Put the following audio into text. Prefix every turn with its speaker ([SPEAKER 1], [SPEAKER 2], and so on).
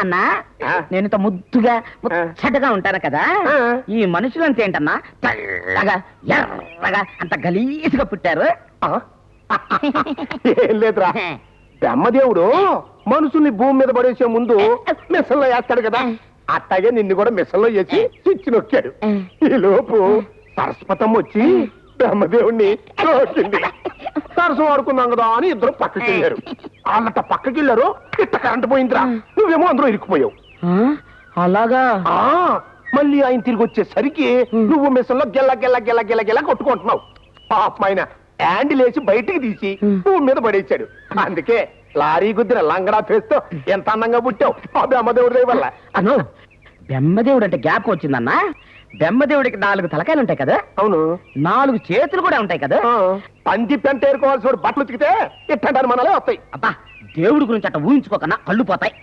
[SPEAKER 1] అన్నా నేను ఇంత ముద్దుగా ముచ్చటగా ఉంటాను కదా, ఈ మనుషులంతా ఏంటన్నా తెల్లగా ఎర్రగా అంత గలీజ్గా పుట్టారు.
[SPEAKER 2] ఏం లేదురా, బ్రహ్మదేవుడు మనుషుల్ని భూమి మీద పడేసే ముందు మిషన్లో వేస్తాడు కదా, అట్టాగే నిన్ను కూడా మిషన్లో వేసి స్విచ్ నొక్కాడు. ఈ లోపు సరస్వతమ్మ వచ్చి బ్రహ్మదేవుణ్ణి నొక్కింది. సరసం ఆడుకున్నాం కదా అని ఇద్దరు పక్కకి వెళ్ళారు. వాళ్ళట పక్కకి వెళ్ళారు, ఇట్ట కరెంట్ పోయిందిరా, నువ్వేమో అందరూ ఇరుక్కుపోయావు.
[SPEAKER 1] అలాగా
[SPEAKER 2] మళ్ళీ ఆయన తిరిగి వచ్చేసరికి నువ్వు మిషన్లో గెల్ల గెల్ల గెల్ల గెల్ల గెల్ల కొట్టుకుంటున్నావు. పాపమైన హ్యాండిల్ వేసి బయటికి తీసి భూమి మీద పడేశాడు. అందుకే లారీ గుద్దిన లంగడా ఫేస్తో ఎంత అందంగా పుట్టావు ఆ బ్రహ్మదేవుడి దయ వల్ల.
[SPEAKER 1] అను బ్రహ్మదేవుడు అంటే జ్ఞాపకం వచ్చిందన్నా, బ్రహ్మదేవుడికి 4 తలకాయలు ఉంటాయి కదా,
[SPEAKER 2] అవును
[SPEAKER 1] 4 చేతులు కూడా ఉంటాయి కదా.
[SPEAKER 2] పంది పెంట ఏరుకోవాల్సిన బట్టలు ఉతికితే ఇట్టంటారు మనలే వస్తాయి.
[SPEAKER 1] అబ్బా దేవుడి గురించి అట్ట ఊహించుకోకన్నా కళ్ళు పోతాయి.